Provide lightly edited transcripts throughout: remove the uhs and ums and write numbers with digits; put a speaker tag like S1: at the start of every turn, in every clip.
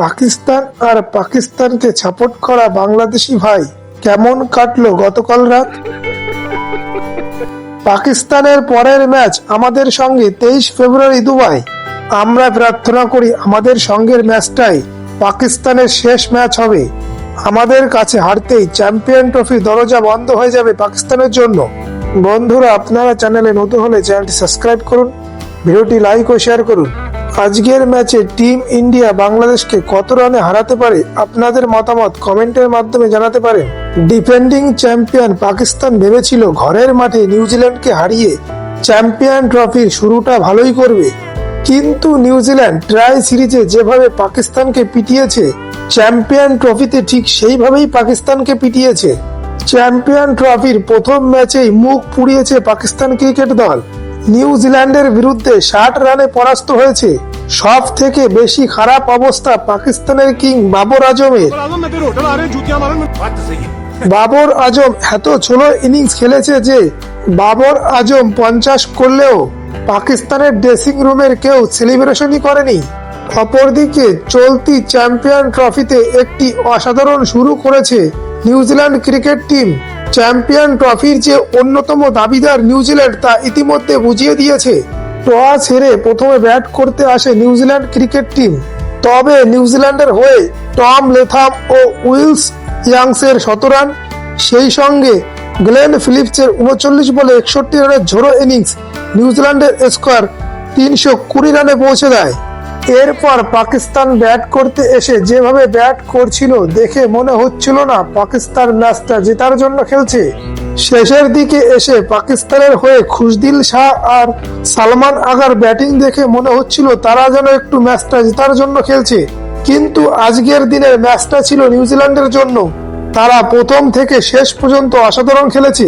S1: পাকিস্তান আর পাকিস্তানকে সাপোর্ট করা বাংলাদেশি ভাই কেমন কাটলো গতকাল রাত? পাকিস্তানের পরের ম্যাচ আমাদের সঙ্গে 23 ফেব্রুয়ারি দুবাই। আমরা প্রার্থনা করি আমাদের সঙ্গের ম্যাচটাই পাকিস্তানের শেষ ম্যাচ হবে। আমাদের কাছে হারতেই চ্যাম্পিয়ন ট্রফির দরজা বন্ধ হয়ে যাবে পাকিস্তানের জন্য। বন্ধুরা, আপনারা চ্যানেলে নতুন হলে চ্যানেলটি সাবস্ক্রাইব করুন, ভিডিওটি লাইক ও শেয়ার করুন। আজকের ম্যাচে টিম ইন্ডিয়া বাংলাদেশকে কত রানে হারাতে পারে আপনাদের মতামত কমেন্টের মাধ্যমে জানাতে পারেন। ডিফেন্ডিং চ্যাম্পিয়ন পাকিস্তান ভেবেছিল ঘরের মাঠে নিউজিল্যান্ডকে হারিয়ে চ্যাম্পিয়ন ট্রফির শুরুটা ভালোই করবে, কিন্তু নিউজিল্যান্ড ট্রাই সিরিজে যেভাবে পাকিস্তানকে পিটিয়েছে, চ্যাম্পিয়ন ট্রফিতে ঠিক সেইভাবেই পাকিস্তানকে পিটিয়েছে। চ্যাম্পিয়ন ট্রফির প্রথম ম্যাচেই মুখ পুড়িয়েছে পাকিস্তান ক্রিকেট দল। নিউজিল্যান্ডের বিরুদ্ধে 60 রানে পরাস্ত হয়েছে। সব থেকে বেশি খারাপ অবস্থা পাকিস্তানের কিং বাবর আজমের। বাবর আজম এত ছোট ইনিংস খেলেছে যে বাবর আজম 50 করলেও পাকিস্তানের ড্রেসিং রুমের কেউ সেলিব্রেশনই করেনি। অপরদিকে চলতি চ্যাম্পিয়ন ট্রফিতে একটি অসাধারণ শুরু করেছে নিউজিল্যান্ড ক্রিকেট টিম। চ্যাম্পিয়ন ট্রফির যে অন্যতম দাবিদার নিউজিল্যান্ড তা ইতিমধ্যে বুঝিয়ে দিয়েছে। টস হেরে প্রথমে ব্যাট করতে আসে নিউজিল্যান্ড ক্রিকেট টিম। তবে নিউজিল্যান্ডের হয়ে টম লেথাম ও উইলস ইয়াংসের 100 রান, সেই সঙ্গে গ্লেন ফিলিপসের 39 বলে 61 রানের ঝোড়ো ইনিংস নিউজিল্যান্ডের স্কোর 320 রানে পৌঁছে দেয়। এরপর পাকিস্তান ব্যাট করতে এসে যেভাবে ব্যাট করছিল দেখে মনে হচ্ছিল না পাকিস্তান ম্যাচটা জেতার জন্য খেলছে। শেষের দিকে এসে পাকিস্তানের হয়ে খুশদিল শাহ আর সালমান আগার ব্যাটিং দেখে মনে হচ্ছিল তারা যেন একটু ম্যাচটা জেতার জন্য খেলছে, কিন্তু আজকের দিনের ম্যাচটা ছিল নিউজিল্যান্ডের জন্য। তারা প্রথম থেকে শেষ পর্যন্ত অসাধারণ খেলেছে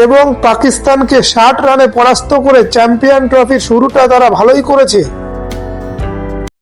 S1: এবং পাকিস্তানকে 60 রানে পরাস্ত করে চ্যাম্পিয়ন ট্রফির শুরুটা তারা ভালোই করেছে।